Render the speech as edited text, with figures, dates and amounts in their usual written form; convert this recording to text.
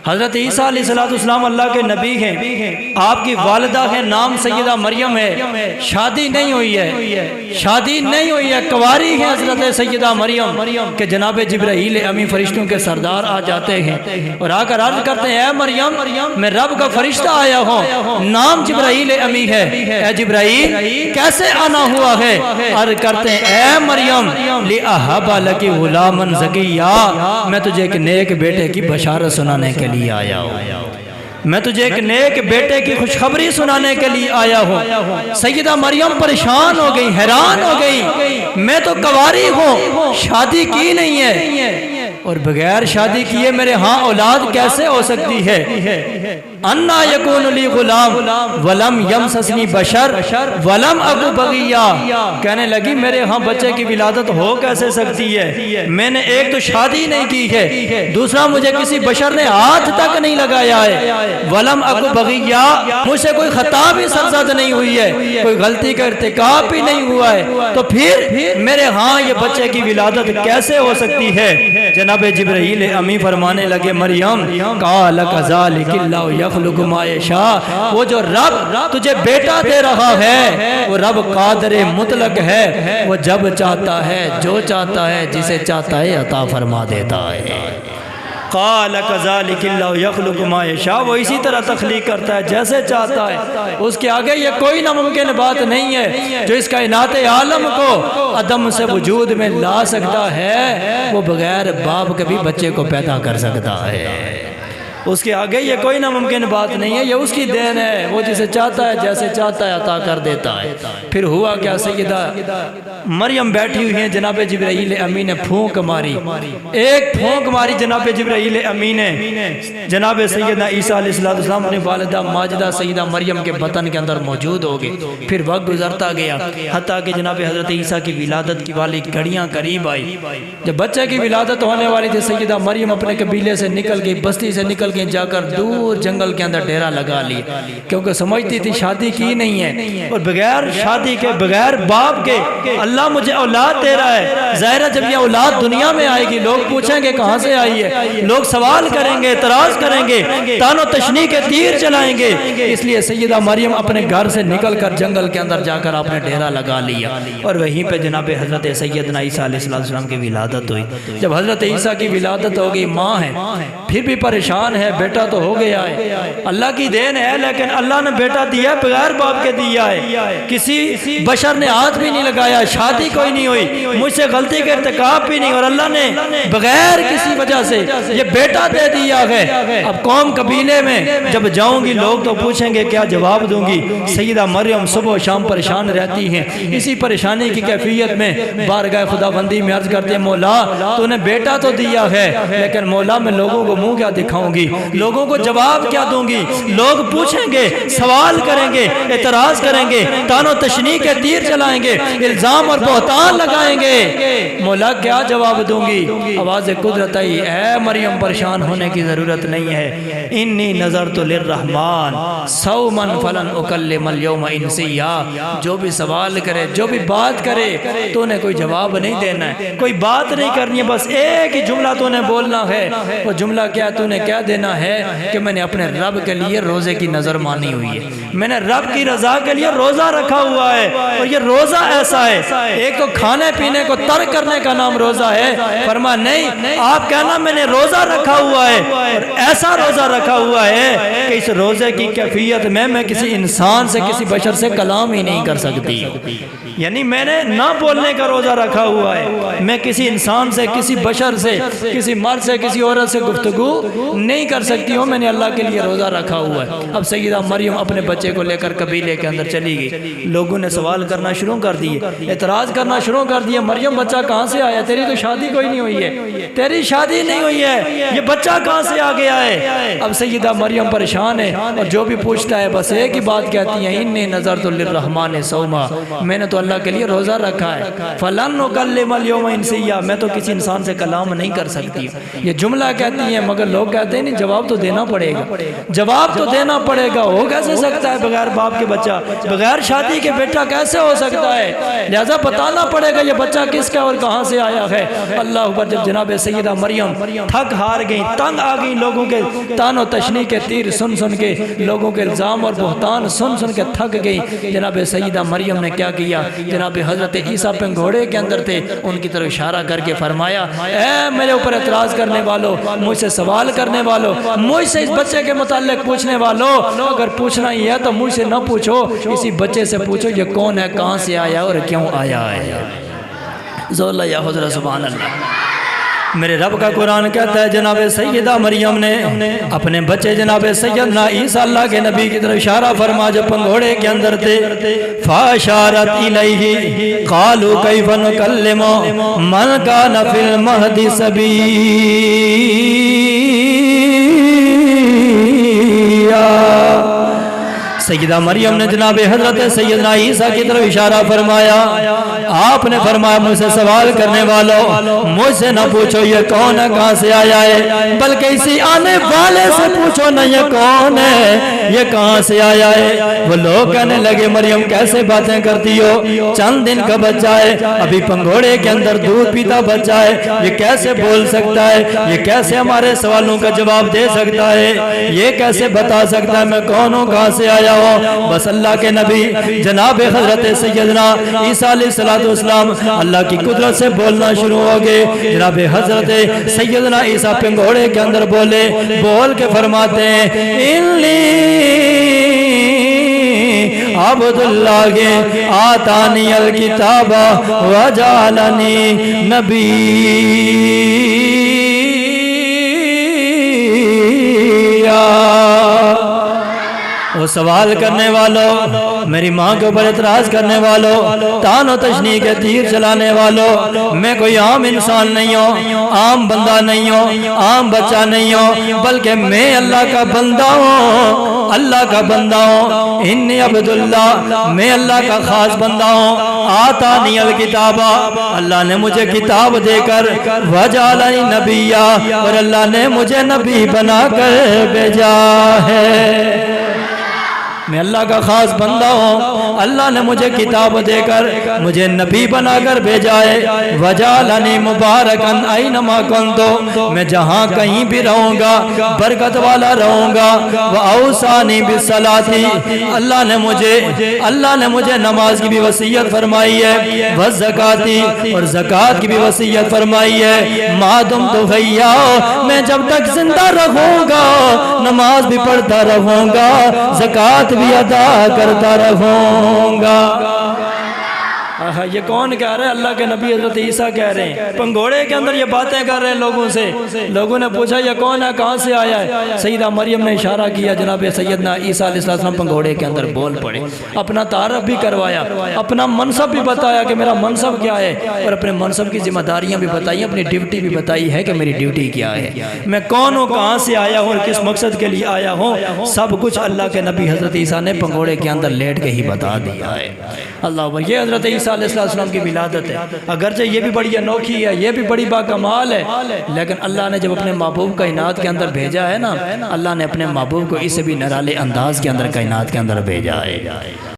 حضرت عیسیٰ علیہ السلام اللہ کے نبی ہیں، آپ کی والدہ ہے، نام سیدہ مریم ہے، شادی نہیں ہوئی ہے، شادی نہیں ہوئی ہے، کنواری ہے حضرت سیدہ مریم کہ جناب جبرائیل امی فرشتوں کے سردار آ جاتے ہیں اور آ کر عرض کرتے ہیں اے مریم میں رب کا فرشتہ آیا ہوں، نام جبرائیل امی ہے، اے جبرائیل کیسے آنا ہوا ہے؟ عرض کرتے ہیں اے مریم لِأَحَبَ لَكِ غُلَامًا زَكِيًّا، میں تجھے ایک نیک بیٹے کی بشارت سنانے کے لیے آیا ہوں، میں تجھے ایک نیک بیٹے کی خوشخبری سنانے کے لیے آیا ہوں۔ سیدہ مریم پریشان ہو گئی، حیران ہو گئی، میں تو کنواری ہوں، شادی کی نہیں ہے اور بغیر شادی کیے میرے ہاں اولاد کیسے ہو سکتی ہے؟ انا یکون لی غلام ولم یمسسنی بشر ولم اکو بغیہ، کہنے لگی میرے ہاں بچے کی ولادت ہو کیسے سکتی ہے؟ میں نے ایک تو شادی نہیں کی ہے، دوسرا مجھے کسی بشر نے ہاتھ تک نہیں لگایا ہے، ولم اکو بغیہ مجھ سے کوئی خطا بھی سرزد نہیں ہوئی ہے، کوئی غلطی کا ارتکاب بھی نہیں ہوا ہے، تو پھر میرے ہاں یہ بچے کی ولادت کیسے ہو سکتی ہے؟ جناب جبرائیل امی فرمانے لگے مریم قال کذالک اللہ یخلق ما یشاء، وہ جو رب تجھے بیٹا دے رہا ہے وہ رب قادر مطلق ہے، وہ جب چاہتا ہے جو چاہتا ہے جسے چاہتا ہے عطا فرما دیتا ہے۔ قال کذالک اللہ یخلق ما یشاء، وہ اسی طرح تخلیق کرتا ہے جیسے چاہتا ہے، اس کے آگے یہ کوئی ناممکن بات نہیں ہے۔ جو اس کائنات عالم کو عدم سے وجود میں لا سکتا ہے وہ بغیر باپ کے بھی بچے کو پیدا کر سکتا ہے، اس کے آگے یہ کوئی ناممکن بات نہیں ہے، یہ اس کی دین ہے، وہ جسے چاہتا ہے جیسے چاہتا ہے عطا کر دیتا ہے۔ پھر ہوا کیا، سیدہ مریم بیٹھی ہوئی ہیں، جناب جبرائیل امی نے پھونک ماری، ایک پھونک ماری جناب جبرائیل امی نے، جناب سیدنا عیسیٰ علیہ السلام اپنی والدہ ماجدہ سیدہ مریم کے بطن کے اندر موجود ہو گئے۔ پھر وقت گزرتا گیا حتیٰ کہ جناب حضرت عیسیٰ کی ولادت کی والی گھڑیاں قریب آئی۔ جب بچے کی ولادت ہونے والی تھی، سیدہ مریم اپنے قبیلے سے نکل گئی، بستی سے نکل گئی، جا کر دور جنگل کے اندر ڈیرا لگا لی، کیونکہ سمجھتی تھی شادی کی نہیں ہے اور بغیر شادی کے بغیر باپ کے اللہ مجھے اولاد دے رہا ہے۔ ظاہر ہے جب یہ اولاد دنیا میں آئے گی لوگ پوچھیں گے کہاں سے آئی ہے، لوگ سوال کریں گے، اعتراض کریں گے، تان و تشنیع کے تیر چلائیں گے، اس لیے سیدہ مریم اپنے گھر سے نکل کر جنگل کے اندر جا کر آپ نے ڈیرا لگا لیا اور وہیں پہ جناب حضرت سیدنا عیسیٰ علیہ السلام کی ولادت ہوئی۔ جب حضرت عیسیٰ کی ولادت ہو گئی، ماں ہے پھر بھی پریشان ہے، بیٹا تو ہو گیا ہے، اللہ کی دین ہے، لیکن اللہ نے بیٹا دیا بغیر باپ کے دیا ہے، کسی بشر نے ہاتھ بھی نہیں لگایا، شادی کوئی نہیں ہوئی، مجھ سے غلطی کا ارتکاب بھی نہیں، اور اللہ نے بغیر کسی وجہ سے یہ بیٹا دے دیا ہے۔ اب قوم قبیلے میں جب جاؤں گی لوگ تو پوچھیں گے کیا جواب دوں گی؟ سیدہ مریم صبح و شام پریشان رہتی ہیں، اسی پریشانی کی کیفیت میں بارگاہ خدا بندی میں عرض کرتے ہیں مولا تو نے بیٹا تو دیا ہے، لیکن مولا میں لوگوں کو منہ کیا دکھاؤں گی، لوگوں کو جواب کیا دوں گی؟ لوگ پوچھیں گے، سوال کریں گے، اعتراض کریں گے، تان و تشنیع کے تیر چلائیں گے، الزام اور بہتان لگائیں گے، مولا کیا جواب دوں گی؟ آواز قدرت آئی، اے مریم پریشان ہونے کی ضرورت نہیں ہے، انی نظرت للرحمن صوما فلن اکلم اليوم انسیا، جو بھی سوال کرے، جو بھی بات کرے، تو نے کوئی جواب نہیں دینا ہے، کوئی بات نہیں کرنی ہے، بس ایک ہی جملہ تو نے بولنا ہے، وہ جملہ کیا تو نے کیا دینا ہے کہ میں نے اپنے رب کے لیے روزے کی نظر مانی ہوئی ہے، میں نے رب کی رضا کے لیے روزہ رکھا ہوا ہے، اور یہ روزہ ایسا ہے، ایک تو کھانے پینے کو ترک کرنے کا نام روزہ ہے، فرما نہیں آپ کہنا میں نے روزہ رکھا ہوا ہے، اور ایسا روزہ رکھا ہوا ہے کہ اس روزے کی کیفیت میں کسی انسان سے کسی بشر سے کلام ہی نہیں کر سکتی، یعنی میں نے نہ بولنے کا روزہ رکھا ہوا ہے، میں کسی انسان سے، کسی بشر سے، کسی مرد سے، کسی عورت سے گفتگو نہیں کر سکتی ہوں، میں نے اللہ کے لیے روزہ رکھا ہوا ہے۔ اب سیدہ مریم اپنے بچے کو لے کر قبیلے کے اندر چلی گئی، لوگوں نے سوال کرنا شروع کر دیے، اعتراض کرنا شروع کر دیا، مریم بچہ کہاں سے آیا؟ تیری تو شادی کوئی نہیں ہوئی ہے، تیری شادی نہیں ہوئی ہے، یہ بچہ کہاں سے آ گیا ہے؟ اب سیدہ مریم پریشان ہے، اور جو بھی پوچھتا ہے بس ایک ہی بات کہتی ہیں، انی نظرت للرحمن صوما، میں نے تو اللہ کے لیے روزہ رکھا ہے، فلن اکلم اليوم انسیا، میں تو کسی انسان سے کلام نہیں کر سکتی، یہ جملہ کہتی ہیں، مگر لوگ کہتے ہیں نہیں جواب تو دینا پڑے گا، جواب تو دینا پڑے گا۔ ہو کیسے سکتا ہے بغیر باپ کے بچہ، بغیر شادی کے بیٹا کیسے ہو سکتا ہے؟ لہذا بتانا پڑے گا یہ بچہ کس کا اور کہاں سے آیا ہے۔ اللہ اکبر۔ جب جناب سیدہ مریم تھک ہار گئیں، تنگ آ گئیں، لوگوں کے تان و تشنی کے تیر سن سن کے، لوگوں کے الزام اور بہتان سن سن کے تھک گئیں، جناب سیدہ مریم نے کیا کیا؟ جناب حضرت عیسیٰ پہ گھوڑے کے اندر تھے، ان کی طرف اشارہ کر کے فرمایا، اے میرے اوپر اعتراض کرنے والوں، مجھ سے سوال کرنے والوں، مجھ سے اس بچے کے متعلق پوچھنے والوں، اگر پوچھنا ہی ہے تو مجھ سے نہ پوچھو، اسی بچے سے پوچھو یہ کون ہے، کہاں سے آیا اور کیوں آیا ہے۔ زولہ یا حضرت سبحان اللہ۔ میرے رب کا قرآن کہتا ہے جناب سیدہ مریم نے اپنے بچے جناب سیدنا عیسیٰ اللہ کے نبی کی طرف اشارہ فرما، جب پنگھوڑے کے اندر تھے، فاشارت الیہ قالوا کیف نکلم من کان فی المہد صبیا۔ سیدہ مریم نے جناب حضرت سیدنا عیسیٰ کی طرف اشارہ فرمایا، آپ نے فرمایا مجھ سے سوال کرنے والوں، مجھ سے نہ پوچھو یہ کون ہے، کہاں سے آیا ہے، بلکہ اسی آنے والے سے پوچھو نہ یہ کون ہے، یہ کہاں سے آیا ہے۔ وہ لوگ کہنے لگے مریم کیسے باتیں کرتی ہو، چند دن کا بچہ ہے، ابھی پنگھوڑے کے اندر دودھ پیتا بچہ ہے، یہ کیسے بول سکتا ہے، یہ کیسے ہمارے سوالوں کا جواب دے سکتا ہے، یہ کیسے بتا سکتا ہے میں کون ہوں، کہاں سے آیا ہوں۔ بس اللہ کے نبی جناب حضرت سیدنا عیسیٰ علیہ السلام اللہ کی قدرت سے بولنا شروع ہو گئے۔ جناب حضرت سیدنا عیسیٰ پنگھوڑے کے اندر بولے، بول کے فرماتے ہیں انی عبد اللہ آتانی الکتاب وجعلنی نبیا۔ وہ سوال کرنے والوں، میری ماں کے اوپر اعتراض کرنے والوں، تان و تشنی کے تیر چلانے والوں، میں کوئی عام انسان نہیں ہوں، عام بندہ نہیں ہوں، عام بچہ نہیں ہوں، بلکہ میں اللہ کا بندہ ہوں، اللہ کا بندہ ہوں۔ انی عبداللہ، میں اللہ کا خاص بندہ ہوں۔ آتانی الکتاب، اللہ نے مجھے کتاب دے کر، وجعلنی نبیا، اور اللہ نے مجھے نبی بنا کر بھیجا ہے۔ میں اللہ کا خاص بندہ ہوں، اللہ نے مجھے کتاب دے کر مجھے نبی بنا کر بھیجا ہے۔ وجعلنی مبارکن اینما کنت، میں جہاں کہیں بھی رہوں گا برکت والا رہوں گا۔ واوصانی بالصلاۃ، اللہ نے مجھے نماز کی بھی وصیت فرمائی ہے، والزکاۃ، اور زکوٰۃ کی بھی وصیت فرمائی ہے۔ ما دمت حیا، میں جب تک زندہ رہوں گا نماز بھی پڑھتا رہوں گا، زکوٰۃ بھی ادا کرتا رہوں گا۔ یہ کون کہہ رہے ہیں؟ اللہ کے نبی حضرت عیسیٰ کہہ رہے ہیں، پنگھوڑے کے اندر یہ باتیں کر رہے ہیں لوگوں سے۔ لوگوں نے پوچھا یہ کون ہے، کہاں سے آیا ہے؟ سیدہ مریم نے اشارہ کیا، جناب سیدنا عیسیٰ علیہ السلام پنگھوڑے کے اندر بول پڑے، اپنا تعارف بھی کروایا، اپنا منصب بھی بتایا کہ میرا منصب کیا ہے، اور اپنے منصب کی ذمہ داریاں بھی بتائی، اپنی ڈیوٹی بھی بتائی ہے کہ میری ڈیوٹی کیا ہے، میں کون ہوں، کہاں سے آیا ہوں اور کس مقصد کے لیے آیا ہوں، سب کچھ اللہ کے نبی حضرت عیسیٰ نے پنگھوڑے کے اندر لیٹ کے ہی بتا دیا ہے۔ اللہ، یہ حضرت عیسیٰ علیہ السلام کی ولادت ہے، اگرچہ یہ بھی بڑی انوکھی ہے، یہ بھی بڑی باکمال ہے، لیکن اللہ نے جب اپنے محبوب کائنات کے اندر بھیجا ہے نا، اللہ نے اپنے محبوب کو اس سے بھی نرالے انداز کے اندر کائنات کے اندر بھیجا ہے۔